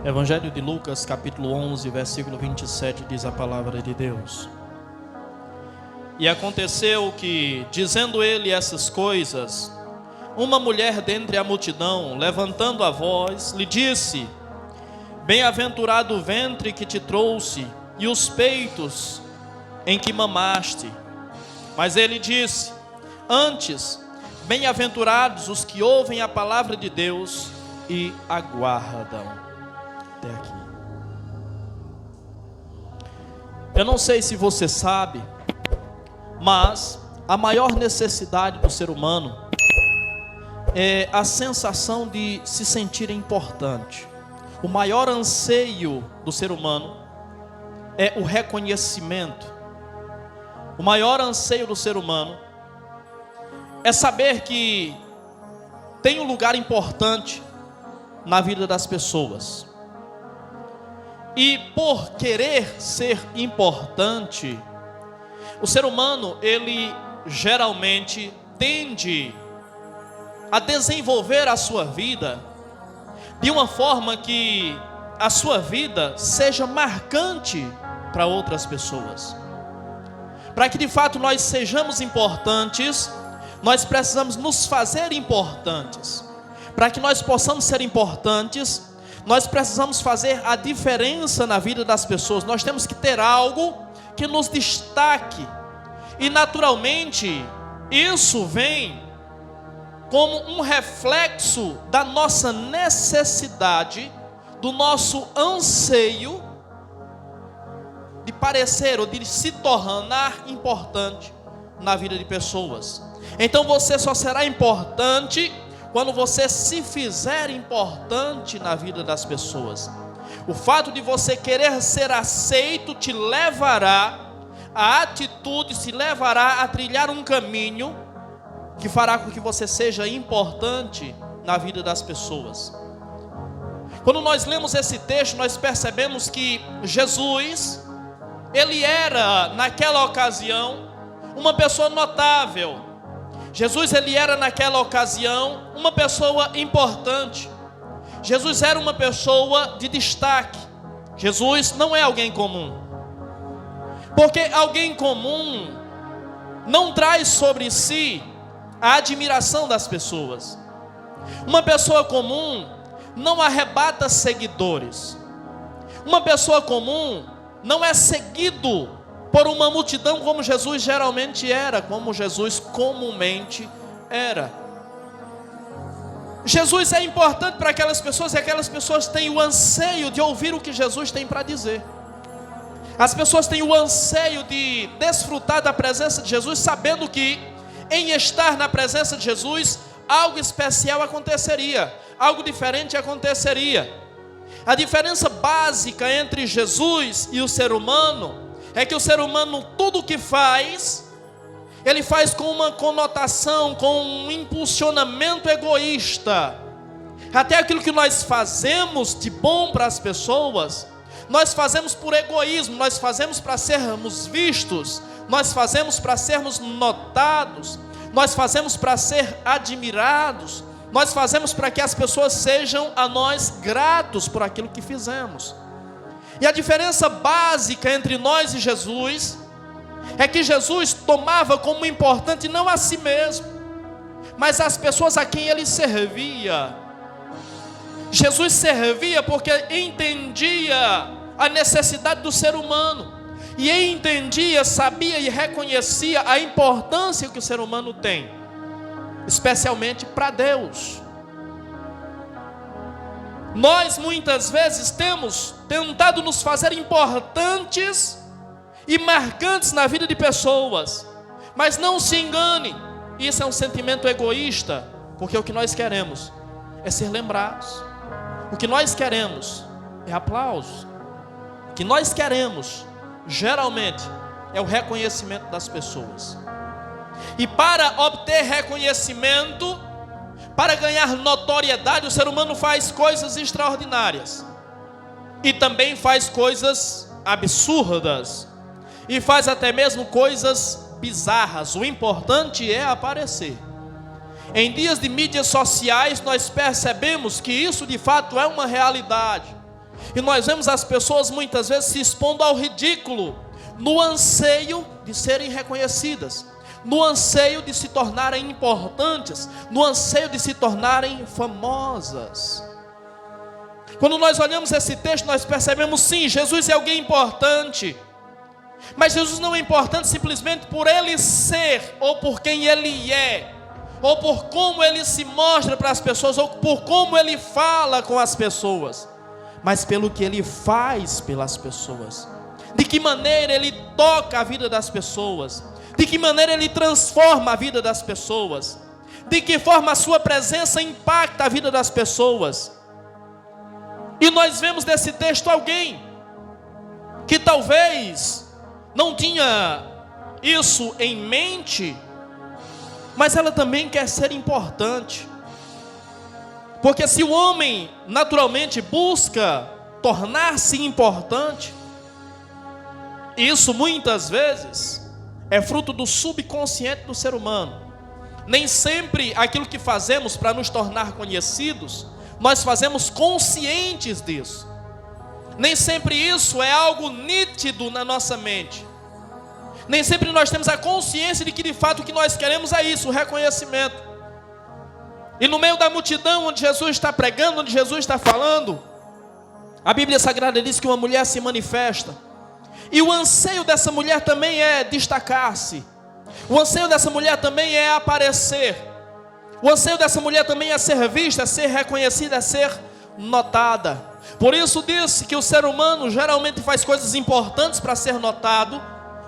Evangelho de Lucas, capítulo 11, versículo 27, diz a palavra de Deus. E aconteceu que, dizendo ele essas coisas, uma mulher dentre a multidão, levantando a voz, lhe disse: Bem-aventurado o ventre que te trouxe, e os peitos em que mamaste. Mas ele disse: Antes, bem-aventurados os que ouvem a palavra de Deus e aguardam. Até aqui. Eu não sei se você sabe, mas a maior necessidade do ser humano é a sensação de se sentir importante. O maior anseio do ser humano é o reconhecimento. O maior anseio do ser humano é saber que tem um lugar importante na vida das pessoas. E por querer ser importante, o ser humano, ele geralmente tende a desenvolver a sua vida de uma forma que a sua vida seja marcante para outras pessoas. Para que de fato nós sejamos importantes, nós precisamos nos fazer importantes. Para que nós possamos ser importantes, nós precisamos fazer a diferença na vida das pessoas. Nós temos que ter algo que nos destaque. E naturalmente, isso vem como um reflexo da nossa necessidade, do nosso anseio de parecer ou de se tornar importante na vida de pessoas. Então você só será importante quando você se fizer importante na vida das pessoas. O fato de você querer ser aceito te levará a atitude, te levará a trilhar um caminho que fará com que você seja importante na vida das pessoas. Quando nós lemos esse texto, nós percebemos que Jesus, ele era naquela ocasião uma pessoa notável. Jesus, ele era naquela ocasião uma pessoa importante. Jesus era uma pessoa de destaque. Jesus não é alguém comum. Porque alguém comum não traz sobre si a admiração das pessoas. Uma pessoa comum não arrebata seguidores. Uma pessoa comum não é seguido por uma multidão como Jesus geralmente era, como Jesus comumente era. Jesus é importante para aquelas pessoas e aquelas pessoas têm o anseio de ouvir o que Jesus tem para dizer. As pessoas têm o anseio de desfrutar da presença de Jesus, sabendo que em estar na presença de Jesus, algo especial aconteceria, algo diferente aconteceria. A diferença básica entre Jesus e o ser humano é que o ser humano, tudo o que faz, ele faz com uma conotação, com um impulsionamento egoísta. Até aquilo que nós fazemos de bom para as pessoas, nós fazemos por egoísmo, nós fazemos para sermos vistos, nós fazemos para sermos notados, nós fazemos para ser admirados, nós fazemos para que as pessoas sejam a nós gratos por aquilo que fizemos. E a diferença básica entre nós e Jesus é que Jesus tomava como importante não a si mesmo, mas as pessoas a quem ele servia. Jesus servia porque entendia a necessidade do ser humano, e entendia, sabia e reconhecia a importância que o ser humano tem, especialmente para Deus. Nós muitas vezes temos tentado nos fazer importantes e marcantes na vida de pessoas, mas não se engane, isso é um sentimento egoísta, porque o que nós queremos é ser lembrados, o que nós queremos é aplauso, o que nós queremos geralmente é o reconhecimento das pessoas. E para obter reconhecimento, para ganhar notoriedade, o ser humano faz coisas extraordinárias. E também faz coisas absurdas. E faz até mesmo coisas bizarras. O importante é aparecer. Em dias de mídias sociais, nós percebemos que isso de fato é uma realidade. E nós vemos as pessoas muitas vezes se expondo ao ridículo, no anseio de serem reconhecidas, no anseio de se tornarem importantes, no anseio de se tornarem famosas. Quando nós olhamos esse texto, nós percebemos, sim, Jesus é alguém importante, mas Jesus não é importante simplesmente por ele ser, ou por quem ele é, ou por como ele se mostra para as pessoas, ou por como ele fala com as pessoas, mas pelo que ele faz pelas pessoas, de que maneira ele toca a vida das pessoas, de que maneira ele transforma a vida das pessoas, de que forma a sua presença impacta a vida das pessoas. E nós vemos nesse texto alguém que talvez não tinha isso em mente, mas ela também quer ser importante. Porque se o homem naturalmente busca tornar-se importante, isso muitas vezes é fruto do subconsciente do ser humano. Nem sempre aquilo que fazemos para nos tornar conhecidos, nós fazemos conscientes disso. Nem sempre isso é algo nítido na nossa mente. Nem sempre nós temos a consciência de que de fato o que nós queremos é isso, o reconhecimento. E no meio da multidão onde Jesus está pregando, onde Jesus está falando, a Bíblia Sagrada diz que uma mulher se manifesta. E o anseio dessa mulher também é destacar-se. O anseio dessa mulher também é aparecer. O anseio dessa mulher também é ser vista, é ser reconhecida, é ser notada. Por isso disse que o ser humano geralmente faz coisas importantes para ser notado,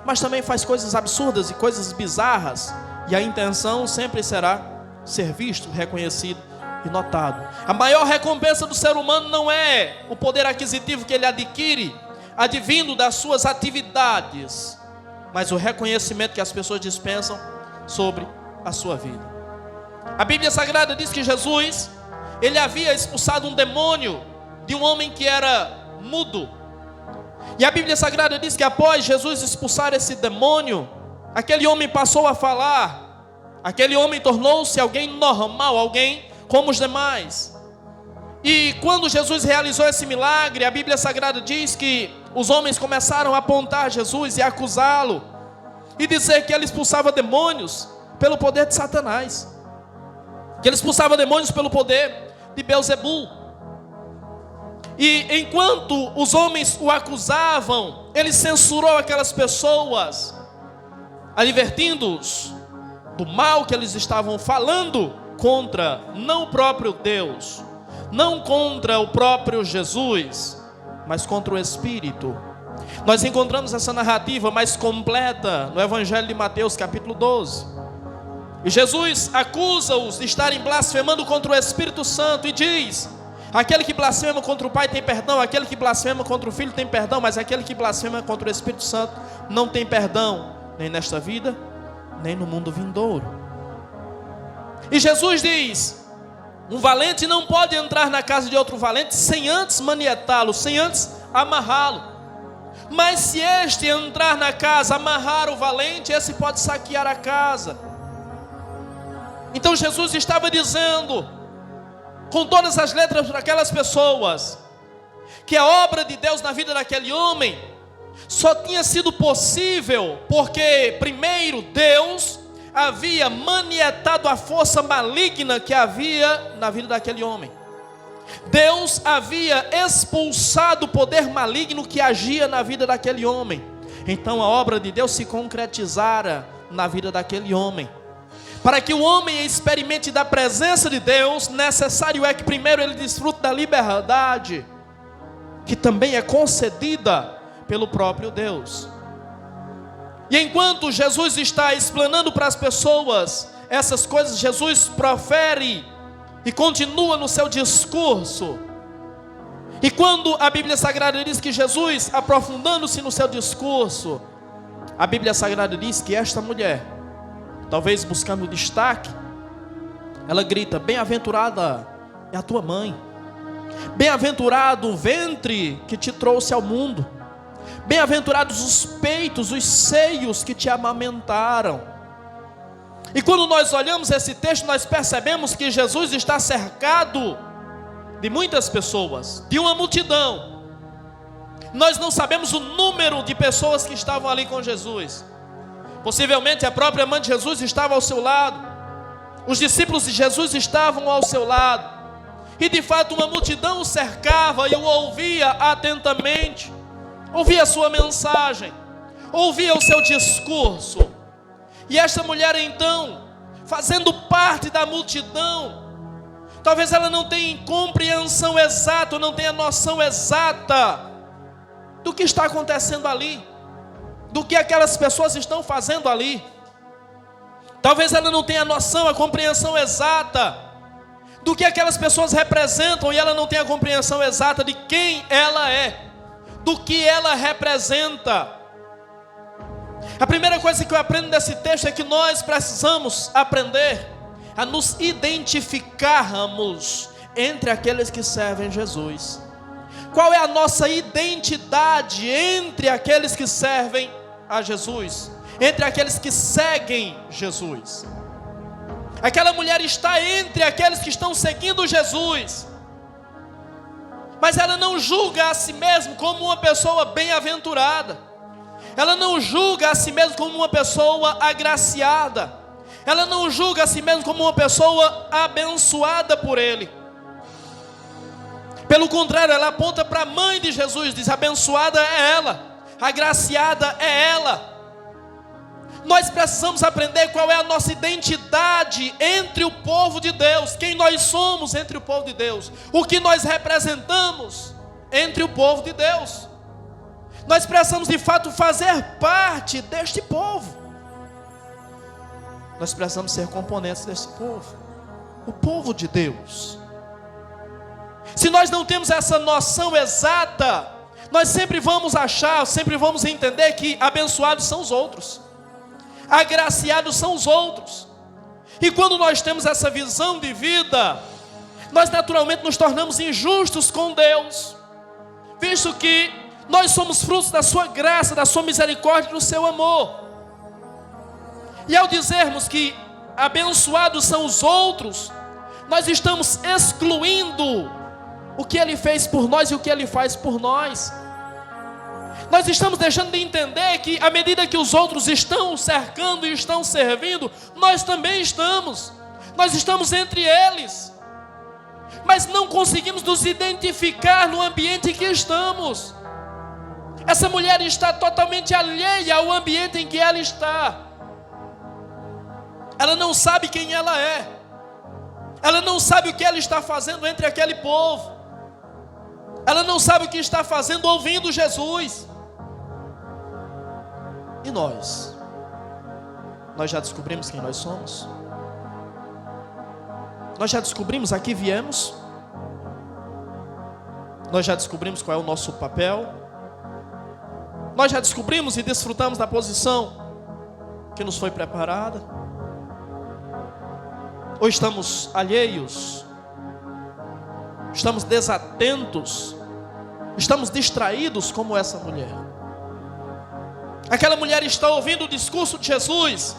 mas também faz coisas absurdas e coisas bizarras, e a intenção sempre será ser visto, reconhecido e notado. A maior recompensa do ser humano não é o poder aquisitivo que ele adquire, advindo das suas atividades, mas o reconhecimento que as pessoas dispensam sobre a sua vida. A Bíblia Sagrada diz que Jesus, ele havia expulsado um demônio de um homem que era mudo. E a Bíblia Sagrada diz que após Jesus expulsar esse demônio, aquele homem passou a falar. Aquele homem tornou-se alguém normal, alguém como os demais. E quando Jesus realizou esse milagre, a Bíblia Sagrada diz que os homens começaram a apontar Jesus e acusá-lo, e dizer que ele expulsava demônios pelo poder de Satanás, que ele expulsava demônios pelo poder de Beelzebul. E enquanto os homens o acusavam, ele censurou aquelas pessoas, advertindo-os do mal que eles estavam falando contra, não o próprio Deus, não contra o próprio Jesus, mas contra o Espírito. Nós encontramos essa narrativa mais completa no Evangelho de Mateus, capítulo 12. E Jesus acusa-os de estarem blasfemando contra o Espírito Santo e diz: aquele que blasfema contra o Pai tem perdão, aquele que blasfema contra o Filho tem perdão, mas aquele que blasfema contra o Espírito Santo não tem perdão, nem nesta vida, nem no mundo vindouro. E Jesus diz: um valente não pode entrar na casa de outro valente sem antes manietá-lo, sem antes amarrá-lo. Mas se este entrar na casa, amarrar o valente, esse pode saquear a casa. Então Jesus estava dizendo, com todas as letras para aquelas pessoas, que a obra de Deus na vida daquele homem só tinha sido possível porque primeiro Deus havia manietado a força maligna que havia na vida daquele homem. Deus havia expulsado o poder maligno que agia na vida daquele homem. Então a obra de Deus se concretizara na vida daquele homem. Para que o homem experimente da presença de Deus, necessário é que primeiro ele desfrute da liberdade, que também é concedida pelo próprio Deus. E enquanto Jesus está explanando para as pessoas essas coisas, Jesus profere e continua no seu discurso. E quando a Bíblia Sagrada diz que Jesus, aprofundando-se no seu discurso, a Bíblia Sagrada diz que esta mulher, talvez buscando destaque, ela grita: bem-aventurada é a tua mãe, bem-aventurado o ventre que te trouxe ao mundo, bem-aventurados os peitos, os seios que te amamentaram. E quando nós olhamos esse texto, nós percebemos que Jesus está cercado de muitas pessoas, de uma multidão, Nós não sabemos o número de pessoas que estavam ali com Jesus. Possivelmente a própria mãe de Jesus estava ao seu lado. Os discípulos de Jesus estavam ao seu lado. E de fato uma multidão o cercava e o ouvia atentamente. Ouvia a sua mensagem, ouvia o seu discurso. E esta mulher então, fazendo parte da multidão, talvez ela não tenha compreensão exata, não tenha noção exata do que está acontecendo ali, do que aquelas pessoas estão fazendo ali. Talvez ela não tenha noção, a compreensão exata do que aquelas pessoas representam, e ela não tenha a compreensão exata de quem ela é, do que ela representa. A primeira coisa que eu aprendo desse texto é que nós precisamos aprender a nos identificarmos entre aqueles que servem Jesus. Qual é a nossa identidade entre aqueles que servem a Jesus, entre aqueles que seguem Jesus? Aquela mulher está entre aqueles que estão seguindo Jesus, mas ela não julga a si mesma como uma pessoa bem-aventurada, ela não julga a si mesma como uma pessoa agraciada, ela não julga a si mesma como uma pessoa abençoada por Ele. Pelo contrário, ela aponta para a mãe de Jesus, diz: abençoada é ela, agraciada é ela. Nós precisamos aprender qual é a nossa identidade entre o povo de Deus, quem nós somos entre o povo de Deus, o que nós representamos entre o povo de Deus. Nós precisamos de fato fazer parte deste povo. Nós precisamos ser componentes desse povo, o povo de Deus. Se nós não temos essa noção exata, nós sempre vamos achar, sempre vamos entender que abençoados são os outros, agraciados são os outros. E quando nós temos essa visão de vida, nós naturalmente nos tornamos injustos com Deus, visto que nós somos frutos da sua graça, da sua misericórdia e do seu amor. E ao dizermos que abençoados são os outros, nós estamos excluindo o que Ele fez por nós e o que Ele faz por nós. Nós estamos deixando de entender que à medida que os outros estão cercando e estão servindo, nós também estamos. Nós estamos entre eles, mas não conseguimos nos identificar no ambiente em que estamos. Essa mulher está totalmente alheia ao ambiente em que ela está. Ela não sabe quem ela é. Ela não sabe o que ela está fazendo entre aquele povo. Ela não sabe o que está fazendo ouvindo Jesus. E nós? Nós já descobrimos quem nós somos? Nós já descobrimos a que viemos? Nós já descobrimos qual é o nosso papel? Nós já descobrimos e desfrutamos da posição que nos foi preparada? Ou estamos alheios? Estamos desatentos? Estamos distraídos como essa mulher? Aquela mulher está ouvindo o discurso de Jesus,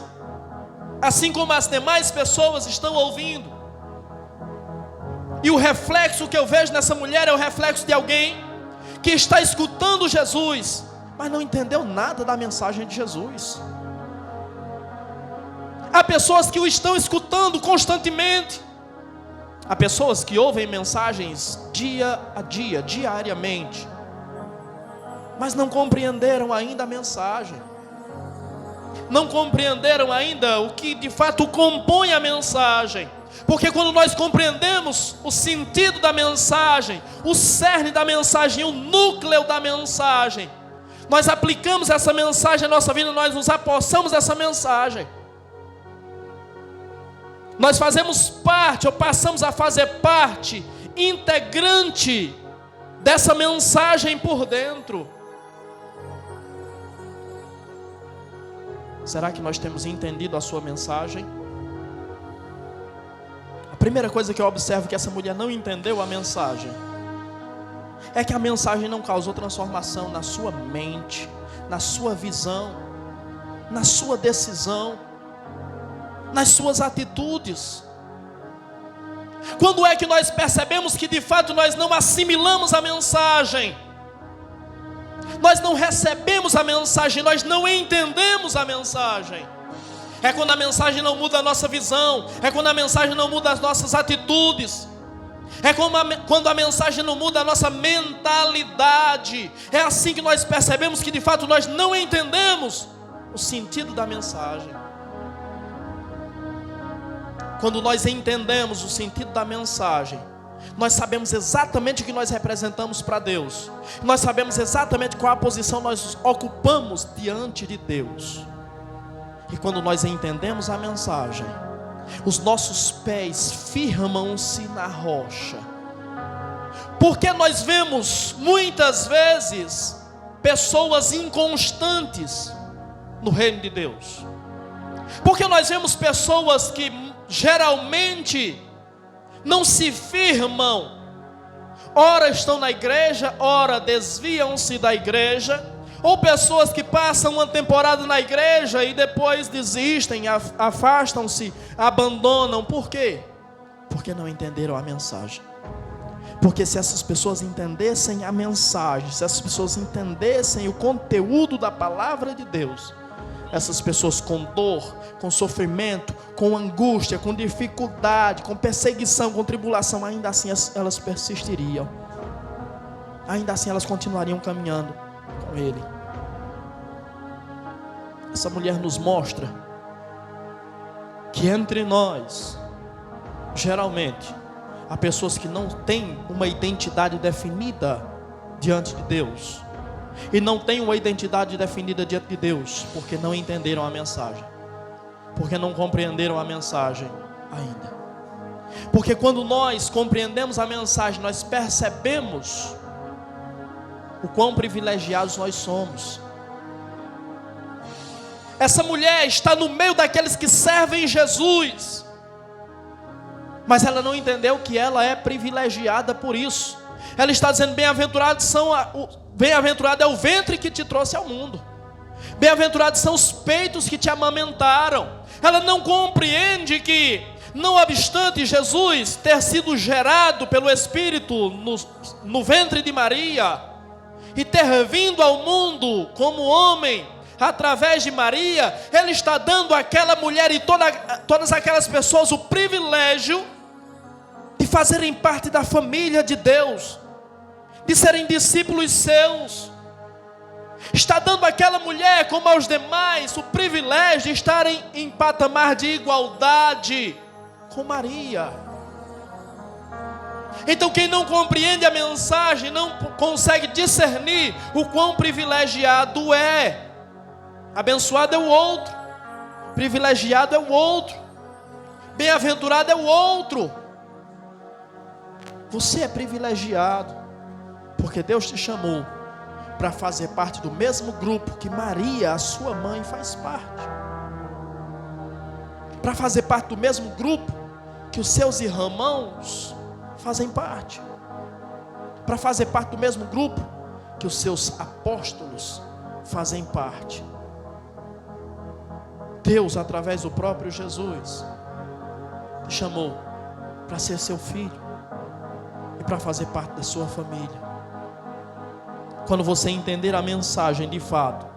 assim como as demais pessoas estão ouvindo. E o reflexo que eu vejo nessa mulher é o reflexo de alguém que está escutando Jesus, mas não entendeu nada da mensagem de Jesus. Há pessoas que o estão escutando constantemente. Há pessoas que ouvem mensagens dia a dia, diariamente, mas não compreenderam ainda a mensagem. Não compreenderam ainda o que de fato compõe a mensagem. Porque quando nós compreendemos o sentido da mensagem, o cerne da mensagem, o núcleo da mensagem, nós aplicamos essa mensagem à nossa vida, nós nos apossamos dessa mensagem. Nós fazemos parte, ou passamos a fazer parte integrante dessa mensagem por dentro. Será que nós temos entendido a sua mensagem? A primeira coisa que eu observo que essa mulher não entendeu a mensagem é que a mensagem não causou transformação na sua mente, na sua visão, na sua decisão, nas suas atitudes. Quando é que nós percebemos que de fato nós não assimilamos a mensagem? nós não recebemos a mensagem, nós não entendemos a mensagem. É quando a mensagem não muda a nossa visão, é quando a mensagem não muda as nossas atitudes, é quando a mensagem não muda a nossa mentalidade. É assim que nós percebemos que de fato nós não entendemos o sentido da mensagem. Quando nós entendemos o sentido da mensagem, nós sabemos exatamente o que nós representamos para Deus. Nós sabemos exatamente qual a posição nós ocupamos diante de Deus. E quando nós entendemos a mensagem, os nossos pés firmam-se na rocha. Porque nós vemos muitas vezes pessoas inconstantes no reino de Deus. Porque nós vemos pessoas que geralmente não se firmam, ora estão na igreja, ora desviam-se da igreja, ou pessoas que passam uma temporada na igreja e depois desistem, afastam-se, abandonam. Por quê? Porque não entenderam a mensagem. Porque se essas pessoas entendessem a mensagem, se essas pessoas entendessem o conteúdo da palavra de Deus, essas pessoas com dor, com sofrimento, com angústia, com dificuldade, com perseguição, com tribulação, ainda assim elas persistiriam. Ainda assim elas continuariam caminhando com Ele. Essa mulher nos mostra que entre nós, geralmente, há pessoas que não têm uma identidade definida diante de Deus. E não têm uma identidade definida diante de Deus, porque não entenderam a mensagem, porque não compreenderam a mensagem ainda. Porque quando nós compreendemos a mensagem, nós percebemos o quão privilegiados nós somos. Essa mulher está no meio daqueles que servem Jesus, mas ela não entendeu que ela é privilegiada por isso. Ela está dizendo: bem-aventurados bem-aventurado é o ventre que te trouxe ao mundo, bem-aventurados são os peitos que te amamentaram. Ela não compreende que, não obstante Jesus ter sido gerado pelo Espírito no ventre de Maria, e ter vindo ao mundo como homem através de Maria, Ele está dando àquela mulher e todas aquelas pessoas o privilégio de fazerem parte da família de Deus, de serem discípulos seus. Está dando àquela mulher, como aos demais, o privilégio de estarem em patamar de igualdade com Maria. Então quem não compreende a mensagem não consegue discernir o quão privilegiado é. Abençoado é o outro, privilegiado é o outro, bem-aventurado é o outro. Você é privilegiado porque Deus te chamou para fazer parte do mesmo grupo que Maria, a sua mãe, faz parte. Para fazer parte do mesmo grupo que os seus irmãos fazem parte. Para fazer parte do mesmo grupo que os seus apóstolos fazem parte. Deus, através do próprio Jesus, te chamou para ser seu filho e para fazer parte da sua família. Quando você entender a mensagem de fato,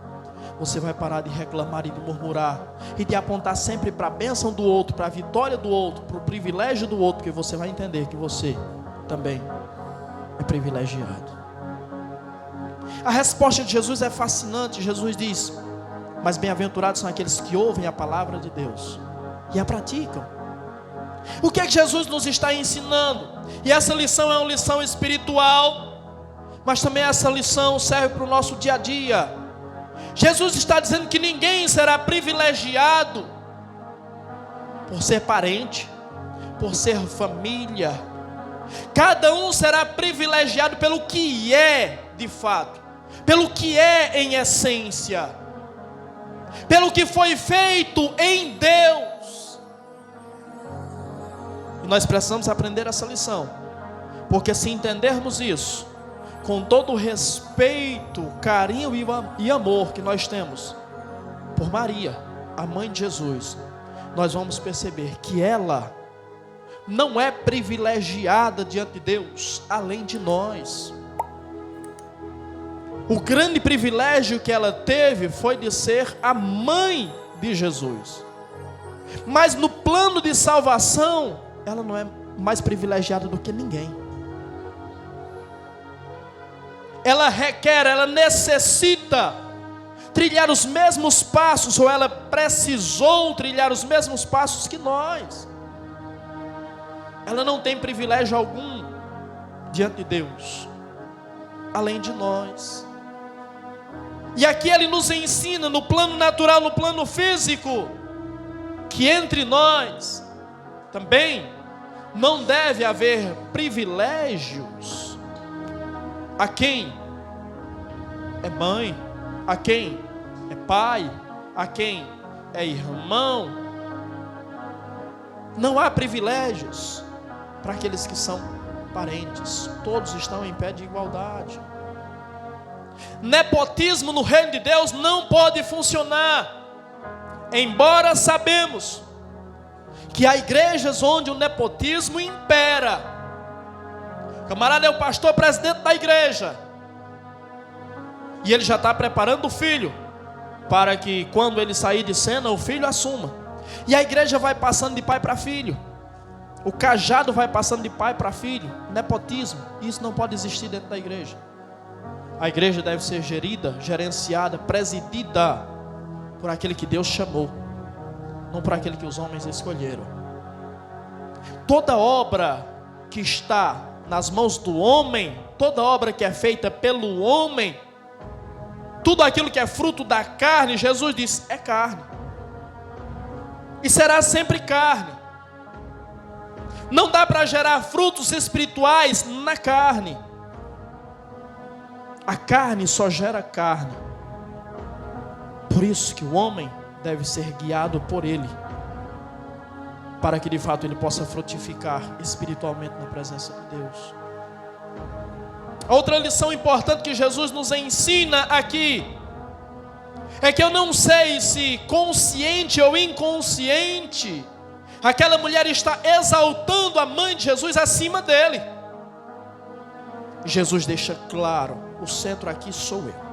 você vai parar de reclamar e de murmurar e de apontar sempre para a bênção do outro, para a vitória do outro, para o privilégio do outro, porque você vai entender que você também é privilegiado. A resposta de Jesus é fascinante. Jesus diz: mas bem-aventurados são aqueles que ouvem a palavra de Deus e a praticam. O que é que Jesus nos está ensinando? E essa lição é uma lição espiritual, mas também essa lição serve para o nosso dia a dia. Jesus está dizendo que ninguém será privilegiado por ser parente, por ser família. Cada um será privilegiado pelo que é de fato, pelo que é em essência, pelo que foi feito em Deus. E nós precisamos aprender essa lição, porque se entendermos isso, com todo o respeito, carinho e amor que nós temos por Maria, a mãe de Jesus, nós vamos perceber que ela não é privilegiada diante de Deus além de nós. O grande privilégio que ela teve foi de ser a mãe de Jesus. Mas no plano de salvação, ela não é mais privilegiada do que ninguém. Ela requer, ela necessita trilhar os mesmos passos, ou ela precisou trilhar os mesmos passos que nós. Ela não tem privilégio algum diante de Deus, além de nós. E aqui ele nos ensina no plano natural, no plano físico, que entre nós também não deve haver privilégios a quem é mãe, a quem é pai, a quem é irmão. Não há privilégios para aqueles que são parentes. Todos estão em pé de igualdade. Nepotismo no reino de Deus não pode funcionar. Embora sabemos que há igrejas onde o nepotismo impera. O camarada é o pastor presidente da igreja, e ele já está preparando o filho, para que quando ele sair de cena, o filho assuma. E a igreja vai passando de pai para filho. O cajado vai passando de pai para filho. Nepotismo, isso não pode existir dentro da igreja. A igreja deve ser gerida, gerenciada, presidida por aquele que Deus chamou, não por aquele que os homens escolheram. Toda obra que está nas mãos do homem, toda obra que é feita pelo homem, tudo aquilo que é fruto da carne, Jesus diz, é carne. E será sempre carne. Não dá para gerar frutos espirituais na carne. A carne só gera carne. Por isso que o homem deve ser guiado por ele, para que de fato ele possa frutificar espiritualmente na presença de Deus. Outra lição importante que Jesus nos ensina aqui é que eu não sei se consciente ou inconsciente, aquela mulher está exaltando a mãe de Jesus acima dele. Jesus deixa claro, o centro aqui sou eu.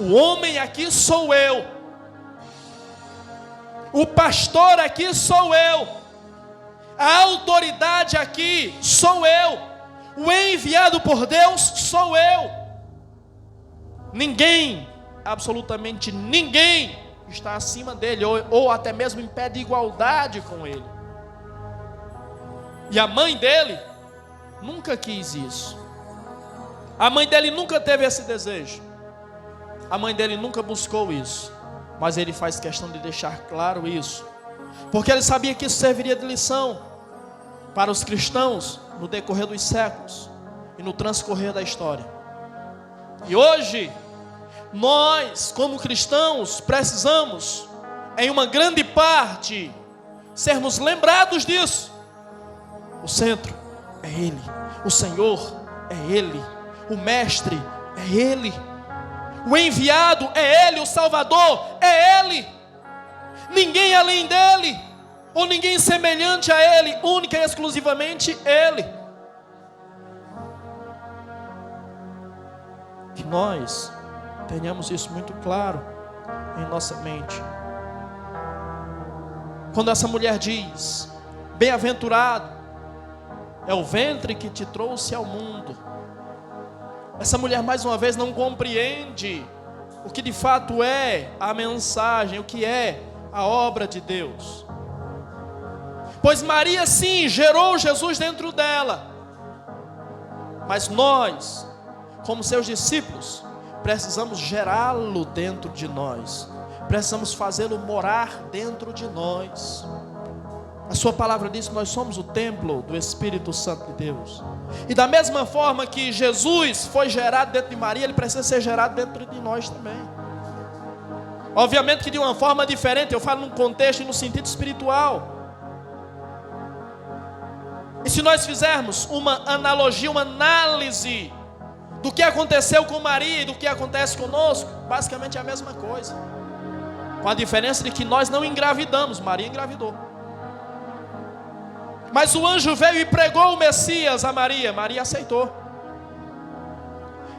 O homem aqui sou eu. O pastor aqui sou eu. A autoridade aqui sou eu. O enviado por Deus sou eu. Ninguém, absolutamente ninguém, está acima dele, ou até mesmo em pé de igualdade com ele. E a mãe dele nunca quis isso. A mãe dele nunca teve esse desejo. A mãe dele nunca buscou isso. Mas ele faz questão de deixar claro isso, porque ele sabia que isso serviria de lição para os cristãos no decorrer dos séculos e no transcorrer da história. E hoje, nós como cristãos precisamos, em uma grande parte, sermos lembrados disso. O centro é Ele, o Senhor é Ele, o Mestre é Ele, o enviado é Ele, o Salvador é Ele. Ninguém além dEle, ou ninguém semelhante a Ele, única e exclusivamente Ele. Que nós tenhamos isso muito claro em nossa mente. Quando essa mulher diz, bem-aventurado é o ventre que te trouxe ao mundo, essa mulher mais uma vez não compreende o que de fato é a mensagem, o que é a obra de Deus. Pois Maria sim gerou Jesus dentro dela, mas nós, como seus discípulos, precisamos gerá-lo dentro de nós, precisamos fazê-lo morar dentro de nós. A sua palavra diz que nós somos o templo do Espírito Santo de Deus. E da mesma forma que Jesus foi gerado dentro de Maria, ele precisa ser gerado dentro de nós também. Obviamente que de uma forma diferente, eu falo num contexto e no sentido espiritual. E se nós fizermos uma analogia, uma análise do que aconteceu com Maria e do que acontece conosco, basicamente é a mesma coisa, com a diferença de que nós não engravidamos, Maria engravidou. Mas o anjo veio e pregou o Messias a Maria. Maria aceitou.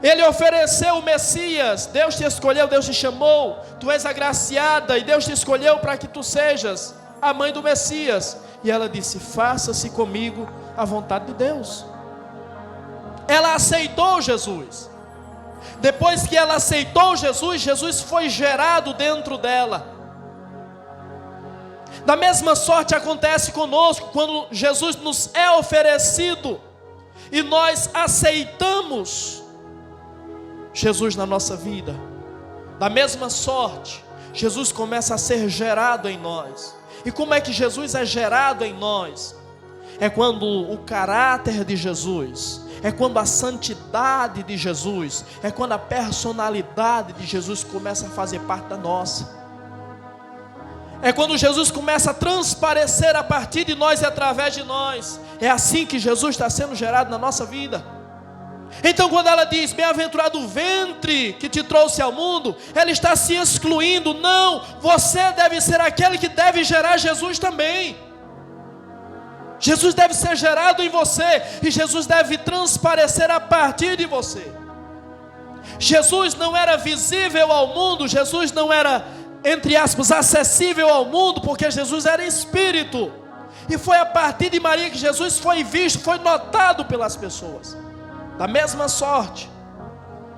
Ele ofereceu o Messias. Deus te escolheu, Deus te chamou. Tu és agraciada e Deus te escolheu para que tu sejas a mãe do Messias. E ela disse: faça-se comigo a vontade de Deus. Ela aceitou Jesus. Depois que ela aceitou Jesus, Jesus foi gerado dentro dela. Da mesma sorte acontece conosco quando Jesus nos é oferecido e nós aceitamos Jesus na nossa vida. Da mesma sorte, Jesus começa a ser gerado em nós. E como é que Jesus é gerado em nós? É quando o caráter de Jesus, é quando a santidade de Jesus, é quando a personalidade de Jesus começa a fazer parte da nossa. É quando Jesus começa a transparecer a partir de nós e através de nós. É assim que Jesus está sendo gerado na nossa vida. Então quando ela diz: bem-aventurado o ventre que te trouxe ao mundo, ela está se excluindo. Não, você deve ser aquele que deve gerar Jesus também. Jesus deve ser gerado em você, e Jesus deve transparecer a partir de você. Jesus não era visível ao mundo, Jesus não era, entre aspas, acessível ao mundo, porque Jesus era espírito. E foi a partir de Maria que Jesus foi visto, foi notado pelas pessoas. Da mesma sorte,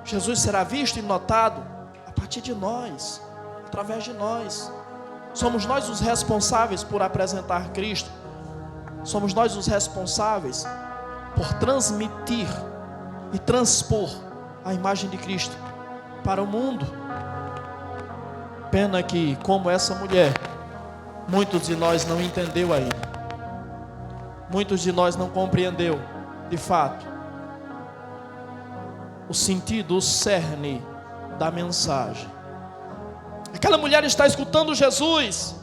Jesus será visto e notado a partir de nós, através de nós. Somos nós os responsáveis por apresentar Cristo. Somos nós os responsáveis por transmitir e transpor a imagem de Cristo para o mundo. Pena que, como essa mulher, muitos de nós não entendeu ainda. Muitos de nós não compreendeu, de fato, o sentido, o cerne da mensagem. Aquela mulher está escutando Jesus,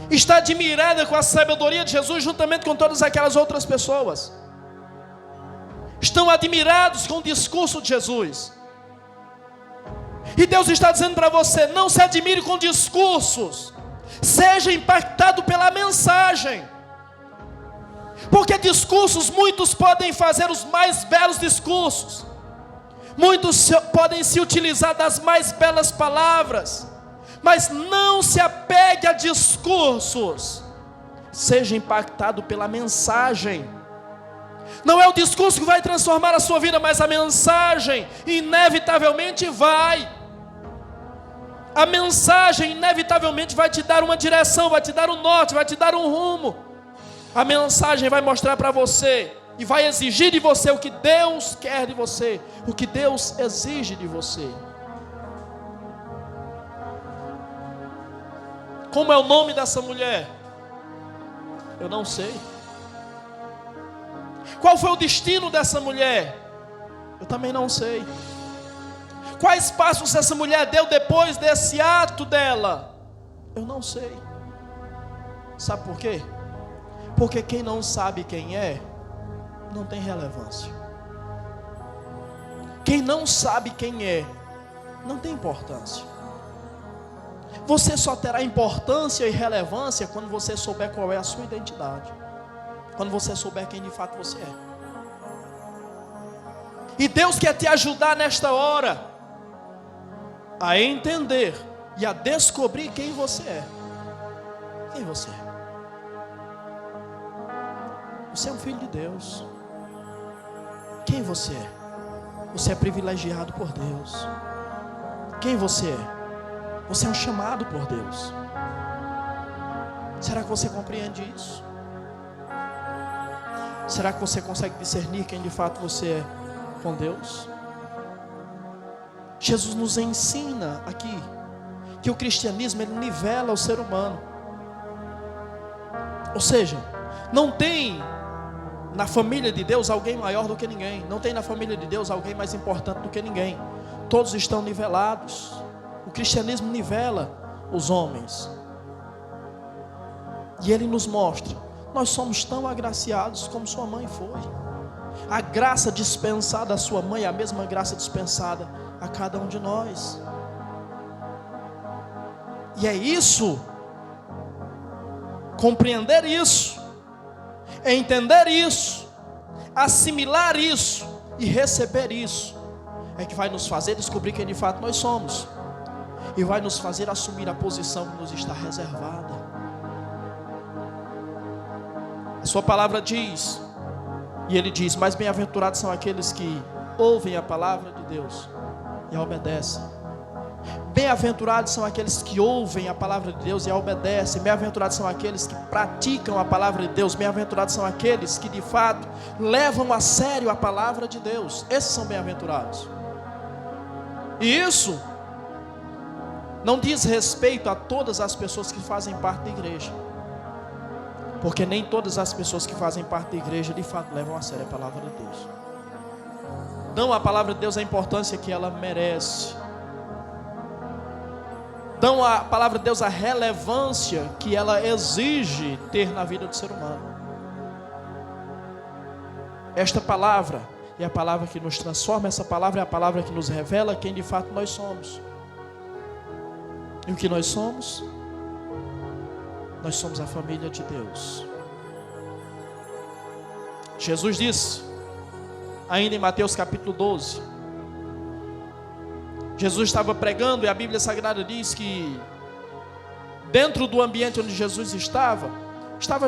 está admirada com a sabedoria de Jesus, juntamente com todas aquelas outras pessoas. Estão admirados com o discurso de Jesus. E Deus está dizendo para você: não se admire com discursos, seja impactado pela mensagem. Porque discursos, muitos podem fazer os mais belos discursos, muitos podem se utilizar das mais belas palavras, mas não se apegue a discursos, seja impactado pela mensagem. Não é o discurso que vai transformar a sua vida, mas a mensagem inevitavelmente vai. A mensagem inevitavelmente vai te dar uma direção, vai te dar um norte, vai te dar um rumo. A mensagem vai mostrar para você e vai exigir de você o que Deus quer de você, o que Deus exige de você. Como é o nome dessa mulher? Eu não sei. Qual foi o destino dessa mulher? Eu também não sei. Quais passos essa mulher deu depois desse ato dela? Eu não sei. Sabe por quê? Porque quem não sabe quem é, não tem relevância. Quem não sabe quem é, não tem importância. Você só terá importância e relevância quando você souber qual é a sua identidade, quando você souber quem de fato você é. E Deus quer te ajudar nesta hora a entender e a descobrir quem você é. Quem você é? Você é um filho de Deus. Quem você é? Você é privilegiado por Deus. Quem você é? Você é um chamado por Deus. Será que você compreende isso? Será que você consegue discernir quem de fato você é com Deus? Jesus nos ensina aqui que o cristianismo, ele nivela o ser humano. Ou seja, não tem na família de Deus alguém maior do que ninguém. Não tem na família de Deus alguém mais importante do que ninguém. Todos estão nivelados. O cristianismo nivela os homens. E ele nos mostra: nós somos tão agraciados como sua mãe foi. A graça dispensada à sua mãe é a mesma graça dispensada a cada um de nós. E é isso, compreender isso, Entender isso, assimilar isso e receber isso é que vai nos fazer descobrir quem de fato nós somos e vai nos fazer assumir a posição que nos está reservada. A sua palavra diz, e ele diz: mais bem-aventurados são aqueles que ouvem a palavra de Deus e a obedecem. Bem-aventurados são aqueles que ouvem a palavra de Deus e a obedecem. Bem-aventurados são aqueles que praticam a palavra de Deus. Bem-aventurados são aqueles que de fato levam a sério a palavra de Deus. Esses são bem-aventurados. E isso não diz respeito a todas as pessoas que fazem parte da igreja, porque nem todas as pessoas que fazem parte da igreja de fato levam a sério a palavra de Deus. Dão à palavra de Deus a importância que ela merece. Dão à palavra de Deus a relevância que ela exige ter na vida do ser humano. Esta palavra é a palavra que nos transforma, essa palavra é a palavra que nos revela quem de fato nós somos. E o que nós somos? Nós somos a família de Deus. Jesus disse, ainda em Mateus capítulo 12, Jesus estava pregando e a Bíblia Sagrada diz que dentro do ambiente onde Jesus estava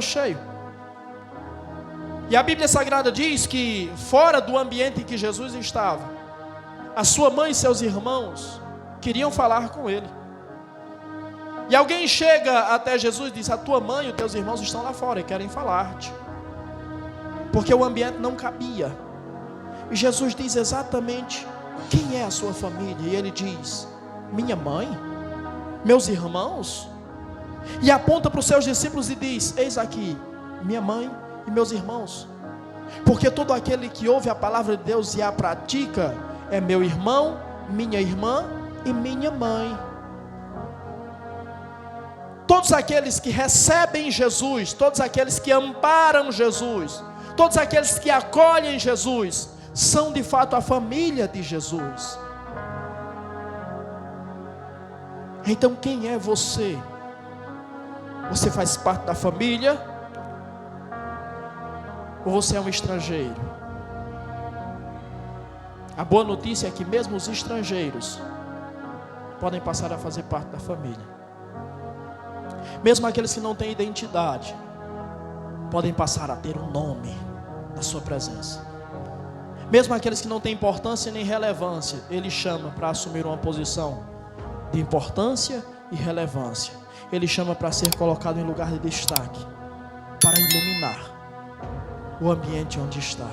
cheio. E a Bíblia Sagrada diz que fora do ambiente em que Jesus estava, a sua mãe e seus irmãos queriam falar com ele. E alguém chega até Jesus e diz: a tua mãe e os teus irmãos estão lá fora e querem falar-te, porque o ambiente não cabia. E Jesus diz exatamente quem é a sua família. E ele diz: minha mãe, meus irmãos. E aponta para os seus discípulos e diz: eis aqui minha mãe e meus irmãos. Porque todo aquele que ouve a palavra de Deus e a pratica é meu irmão, minha irmã e minha mãe. Todos aqueles que recebem Jesus, todos aqueles que amparam Jesus, todos aqueles que acolhem Jesus, são de fato a família de Jesus. Então quem é você? Você faz parte da família? Ou você é um estrangeiro? A boa notícia é que mesmo os estrangeiros podem passar a fazer parte da família. Mesmo aqueles que não têm identidade podem passar a ter um nome na sua presença. Mesmo aqueles que não têm importância nem relevância, Ele chama para assumir uma posição de importância e relevância. Ele chama para ser colocado em lugar de destaque, para iluminar o ambiente onde está.